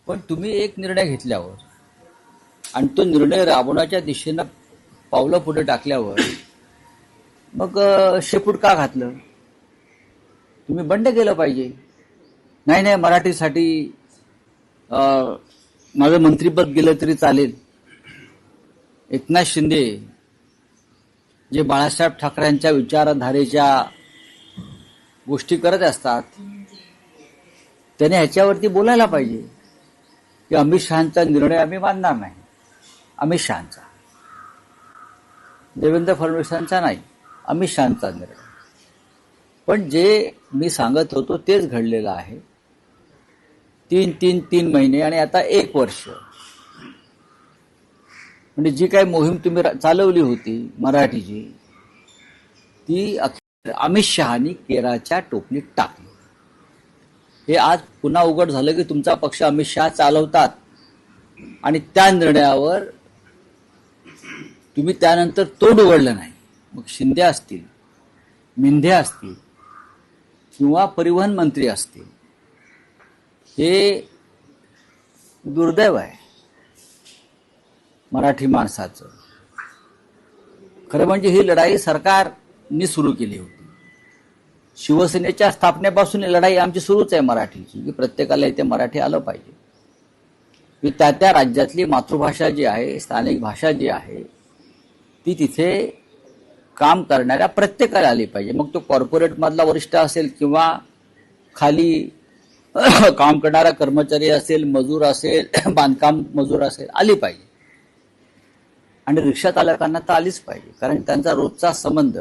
पण तुम्ही एक निर्णय घेतल्यावर आणि तो निर्णय राबवण्याच्या दिशेनं पावलं पुढे टाकल्यावर मग शेपूट का घातलं? तुम्ही बंड केलं पाहिजे. नाही नाही, मराठीसाठी माझं मंत्रिपद गेलं तरी चालेल. एकनाथ शिंदे जे बाळासाहेब ठाकरेंच्या विचारधारेच्या गोष्टी करत असतात, त्याने ह्याच्यावरती बोलायला पाहिजे की अमित शहांचा निर्णय आम्ही मानणार नाही. अमित शहांचा, देवेंद्र फडणवीसांचा नाही, अमित शहांचा निर्णय. पण जे मी सांगत होतो तेच घडलेलं आहे. तीन महिने आणि आता 1 वर्ष, म्हणजे जी काही मोहीम तुम्ही चालवली होती मराठीची, ती अमित शहानी केराच्या टोपलीत टाकली. हे आज पुन्हा उघड झालं की तुमचा पक्ष अमित शहा चालवतात आणि त्या निर्णयावर तुम्ही त्यानंतर तोंड उघडलं नाही. मग शिंदे असतील, मिंधे असतील किंवा परिवहन मंत्री असतील, हे दुर्दैव आहे मराठी माणसाचं. खरं म्हणजे ही लढाई सरकारने सुरू केली होती. शिवसेनेच्या स्थापनेपासून ही लढाई आमची सुरूच आहे मराठीची, की प्रत्येकाला इथे मराठी आलं पाहिजे. की त्या राज्यातली मातृभाषा जी आहे, स्थानिक भाषा जी आहे, ती तिथे काम करणाऱ्या प्रत्येकाला आली पाहिजे. मग तो कॉर्पोरेटमधला वरिष्ठ असेल किंवा खाली काम करणारा कर्मचारी असेल, मजूर असेल, बांधकाम मजूर असेल, आली पाहिजे. आणि रिक्षा चालकांना तर आलीच पाहिजे, कारण त्यांचा रोजचा संबंध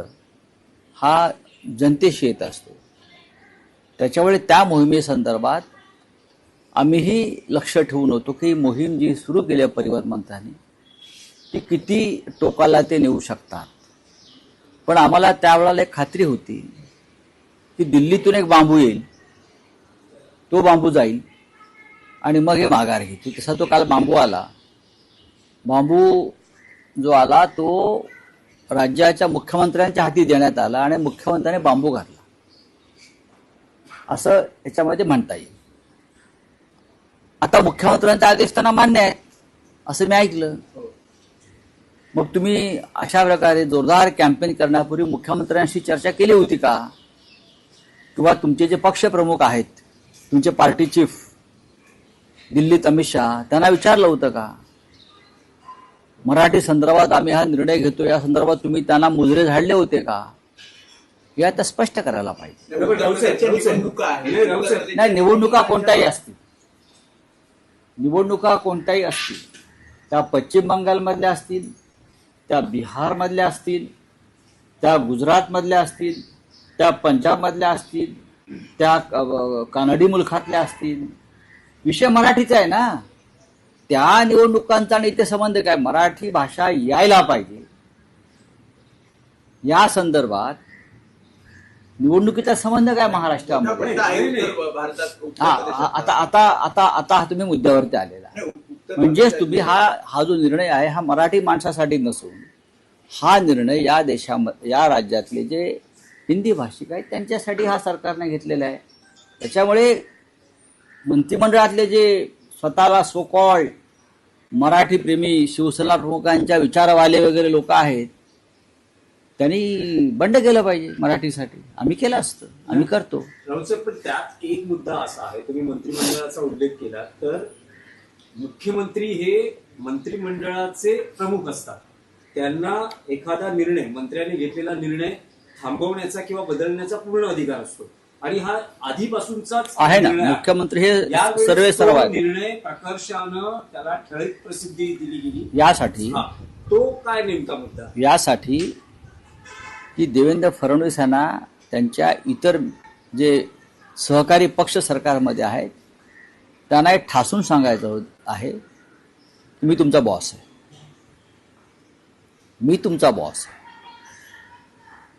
हा जनतेशी येत असतो. त्याच्यामुळे त्या मोहिमेसंदर्भात आम्हीही लक्ष ठेवून होतो की मोहीम जी सुरू केली आहे परिवहन मंत्र्यांनी, ती किती टोकाला ते नेऊ शकतात. पण आम्हाला त्यावेळेला एक खात्री होती की दिल्लीतून एक बांबू येईल, तो बांबू जाईल आणि मग हे माघार घेतील. तसा तो काल बांबू आला. बांबू जो आला तो राज्याच्या मुख्यमंत्र्यांच्या हाती देण्यात आला आणि मुख्यमंत्र्यांनी बांबू घातला, असं याच्यामध्ये म्हणता येईल. आता मुख्यमंत्र्यांचा आदेश त्यांना मान्य आहे असं मी ऐकलं. मग तुम्ही अशा प्रकारे जोरदार कॅम्पेन करण्यापूर्वी मुख्यमंत्र्यांशी चर्चा केली होती का? किंवा तुमचे जे पक्षप्रमुख आहेत, तुमचे पार्टी चीफ दिल्लीत अमित शहा, त्यांना विचारलं होतं का मराठी संदर्भात आम्ही हा निर्णय घेतो, या संदर्भात तुम्ही त्यांना मुजरे झाडले होते का? हे आता स्पष्ट करायला पाहिजे. नाही, निवडणुका कोणत्याही असतील, त्या पश्चिम बंगालमधल्या असतील, त्या बिहारमधल्या असतील, त्या गुजरातमधल्या असतील, त्या पंजाबमधल्या असतील, त्या कानडी मुलखातल्या असतील, विषय मराठीचा आहे ना. त्या निवडणुकांचा आणि इथे संबंध काय? मराठी भाषा यायला पाहिजे या संदर्भात निवडणुकीचा संबंध काय महाराष्ट्रामध्ये? आता तुम्ही मुद्द्यावरती आलेला. म्हणजेच तुम्ही हा जो निर्णय आहे हा मराठी माणसासाठी नसून हा निर्णय या देशामध्ये, या राज्यातले जे हिंदी भाषिक आहेत त्यांच्यासाठी हा सरकारने घेतलेला आहे. त्याच्यामुळे मंत्रिमंडळातले जे स्वतःला सो कॉल्ड मराठी प्रेमी शिवसेना प्रमुखांच्या विचारवाले वगैरे लोक आहेत, त्यांनी बंड केलं पाहिजे मराठीसाठी. आम्ही केलं असतं, आम्ही करतो. पण त्यात एक मुद्दा असा आहे, तुम्ही मंत्रिमंडळाचा उल्लेख केला, तर मुख्यमंत्री हे मंत्रिमंडळाचे प्रमुख असतात. त्यांना एखादा निर्णय, मंत्र्यांनी घेतलेला निर्णय थांबवण्याचा किंवा बदलण्याचा पूर्ण अधिकार असतो. आणि हा आधीपासूनचाच आहे ना. मुख्यमंत्री हे सर्व निर्णय प्रकर्षानं त्याला ठळक प्रसिद्धी दिली गेली. यासाठी तो काय नेमका मुद्दा? यासाठी की देवेंद्र फडणवीस यांना त्यांच्या इतर जे सहकारी पक्ष सरकारमध्ये आहेत त्यांना एक ठासून सांगायचं आहे की मी तुमचा बॉस आहे, मी तुमचा बॉस आहे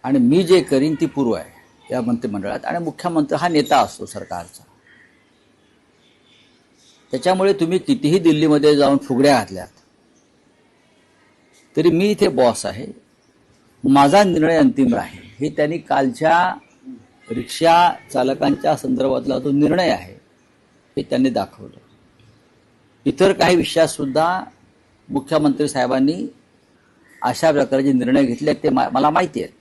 आणि मी जे करीन ती पूर्व आहे या मंत्रिमंडळात. आणि मुख्यमंत्री हा नेता असतो सरकारचा. त्याच्यामुळे तुम्ही कितीही दिल्लीमध्ये जाऊन फुगड्या घातल्यात तरी मी इथे बॉस आहे, माझा निर्णय अंतिम राहील. हे त्यांनी कालच्या रिक्षा चालकांच्या संदर्भातला जो निर्णय आहे हे त्यांनी दाखवलं. इतर काही विषयात सुद्धा मुख्यमंत्री साहेबांनी अशा प्रकारचे निर्णय घेतले ते मला माहिती आहे.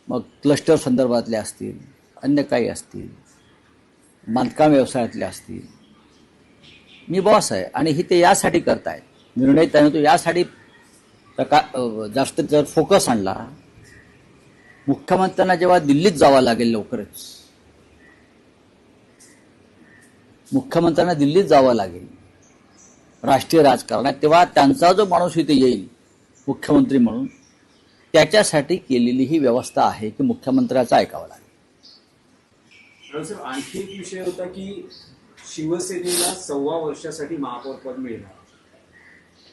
मग क्लस्टर संदर्भातले असतील, अन्य काही असतील, बांधकाम व्यवसायातले असतील. मी बॉस आहे आणि ही ते यासाठी करतायत निर्णय. त्याने तो यासाठी जास्त जर फोकस आणला, मुख्यमंत्र्यांना जेव्हा दिल्लीत जावं लागेल लवकरच, मुख्यमंत्र्यांना दिल्लीत जावं लागेल राष्ट्रीय राजकारणात, तेव्हा त्यांचा जो माणूस इथे येईल मुख्यमंत्री म्हणून, त्याच्यासाठी केलेली ही व्यवस्था आहे की मुख्यमंत्र्याचं ऐकावं लागेल. सर, आणखी एक विषय होता की शिवसेनेला 1.25 वर्षासाठी महापौर पद मिळणार,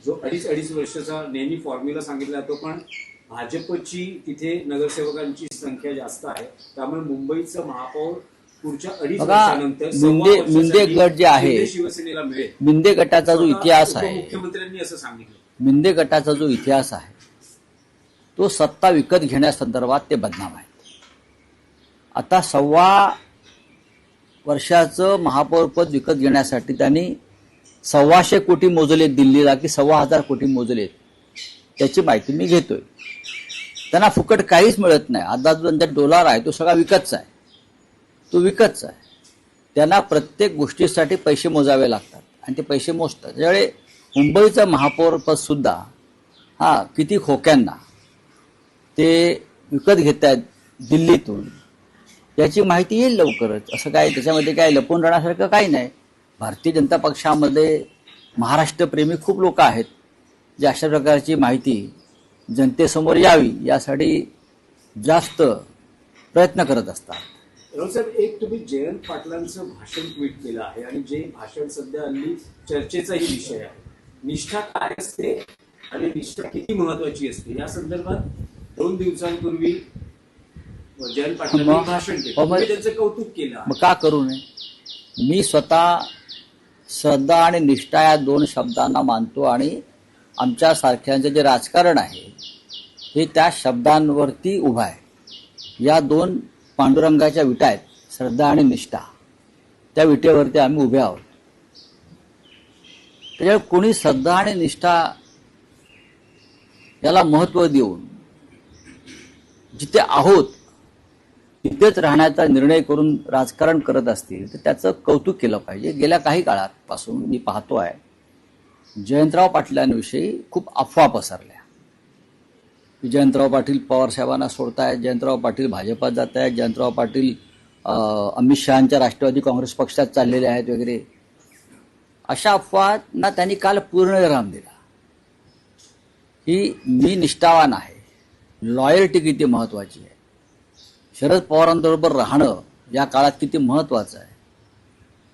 जो अडीच वर्षाचा नेहमी फॉर्म्युला सांगितला जातो, पण भाजपची तिथे नगरसेवकांची संख्या जास्त आहे, त्यामुळे मुंबईचं महापौर पुढच्या 2.5 वर्षानंतर मिंदे गट जे आहे, शिवसेनेला मिळेल. मिंदे गटाचा जो इतिहास आहे, मुख्यमंत्र्यांनी असं सांगितलं, मिंदे गटाचा जो इतिहास आहे तो सत्ता विकत घेण्यासंदर्भात ते बदनाम आहे. आता 1.25 वर्षाचं महापौरपद विकत घेण्यासाठी त्यांनी 1,200 कोटी मोजलेत दिल्लीला की 1,000 कोटी मोजलेत, त्याची माहिती मी घेतोय. त्यांना फुकट काहीच मिळत नाही. आता जो त्यांचा डॉलर आहे तो सगळा विकतचा आहे, तो विकतचा आहे. त्यांना प्रत्येक गोष्टीसाठी पैसे मोजावे लागतात आणि ते पैसे मोजतात. त्यावेळी मुंबईचं महापौरपद सुद्धा किती खोक्यांना ते विकत घेत आहेत दिल्लीतून, याची माहिती येईल लवकरच. असं काय त्याच्यामध्ये काय लपून राहण्यासारखं काही नाही. भारतीय जनता पक्षामध्ये महाराष्ट्रप्रेमी खूप लोक आहेत जे अशा प्रकारची माहिती जनतेसमोर यावी यासाठी जास्त प्रयत्न करत असतात. साहेब, एक तुम्ही जयंत पाटलांचं भाषण ट्विट केलं आहे आणि जे भाषण सध्या हल्ली चर्चेचाही विषय आहे. निष्ठा काय असते आणि निष्ठा किती महत्वाची असते या संदर्भात 2 दिवसांपूर्वी जयंत पाटलांनी भाषण केलं, तुम्ही त्यांचं कौतुक केलं. मग का करू नये? मी स्वतः श्रद्धा आणि निष्ठा या 2 शब्दांना मानतो आणि आमच्या सारख्यांचं जे राजकारण आहे हे त्या शब्दांवरती उभं आहे. या 2 पांडुरंगाच्या विटा आहेत, श्रद्धा आणि निष्ठा, त्या विटेवरती आम्ही उभे आहोत. त्याच्यामुळे कोणी श्रद्धा आणि निष्ठा याला महत्त्व देऊन जिथे आहोत तिथेच राहण्याचा निर्णय करून राजकारण करत असतील तर त्याचं कौतुक केलं पाहिजे. गेल्या काही काळापासून मी पाहतो आहे जयंतराव पाटलांविषयी खूप अफवा पसरल्या. जयंतराव पाटील पवारसाहेबांना सोडतायत, जयंतराव पाटील भाजपात जात आहेत, जयंतराव पाटील अमित शहांच्या राष्ट्रवादी काँग्रेस पक्षात चाललेले आहेत वगैरे. अशा अफवांना त्यांनी काल पूर्णविराम दिला की मी निष्ठावान आहे, लॉयल्टी किती महत्वाची आहे, शरद पवारांबरोबर राहणं या काळात किती महत्वाचं आहे.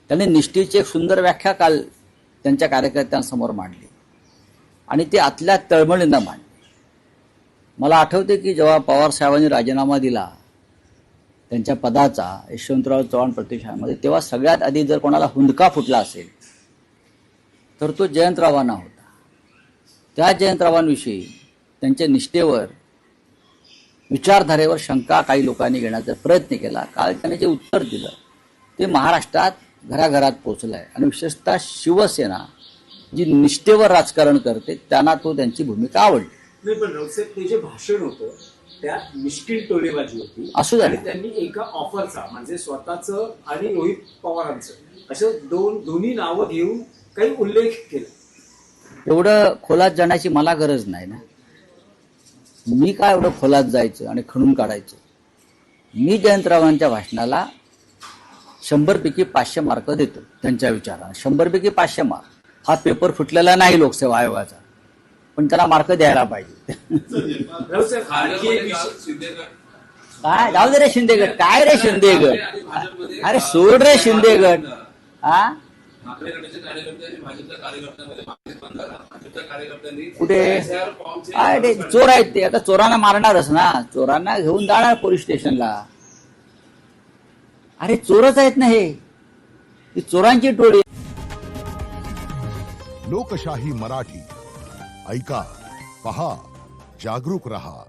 त्यांनी निष्ठेची एक सुंदर व्याख्या काल त्यांच्या कार्यकर्त्यांसमोर मांडली आणि ती आतल्या तळमळीनं मांडली. मला आठवते की जेव्हा पवार साहेबांनी राजीनामा दिला त्यांच्या पदाचा यशवंतराव चव्हाण प्रतिष्ठानमध्ये, तेव्हा सगळ्यात आधी जर कोणाला हुंदका फुटला असेल तर तो जयंतरावांना होता. त्या जयंतरावांविषयी त्यांच्या निष्ठेवर, विचारधारेवर शंका काही लोकांनी घेण्याचा प्रयत्न केला. काल त्यांनी जे उत्तर दिलं ते महाराष्ट्रात घराघरात पोचलं आहे आणि विशेषतः शिवसेना जी निष्ठेवर राजकारण करते त्यांना त्यांची भूमिका आवडली. नाही, पण राऊतसाहेब, ते जे भाषण होतं त्यात मिश्किल टोलेबाजी होती. असू द्या. आणि त्यांनी एका ऑफरचा म्हणजे स्वतःचं आणि रोहित पवारांचं असं दोन्ही नावं घेऊन काही उल्लेख केला. एवढं खोलात जाण्याची मला गरज नाही ना. मी काय एवढं खोलात जायचं आणि खणून काढायचं. मी जयंतरावांच्या भाषणाला 100 पैकी 500 मार्क देतो. त्यांच्या विचाराला 100 पैकी 500 मार्क. हा पेपर फुटलेला नाही लोकसेवा आयोगाचा, पण त्याला मार्क द्यायला पाहिजे. काय जाऊ दे रे शिंदेगड, काय रे शिंदेगड, अरे सोड रे शिंदेगड. कुठे अरे चोर आहेत ते, आता चोरांना मारणारच ना, चोरांना घेऊन जाणार पोलीस स्टेशनला. अरे चोरच आहेत ना हे, ती चोरांची टोळी. लोकशाही मराठी ऐका, पहा, जागरूक रहा.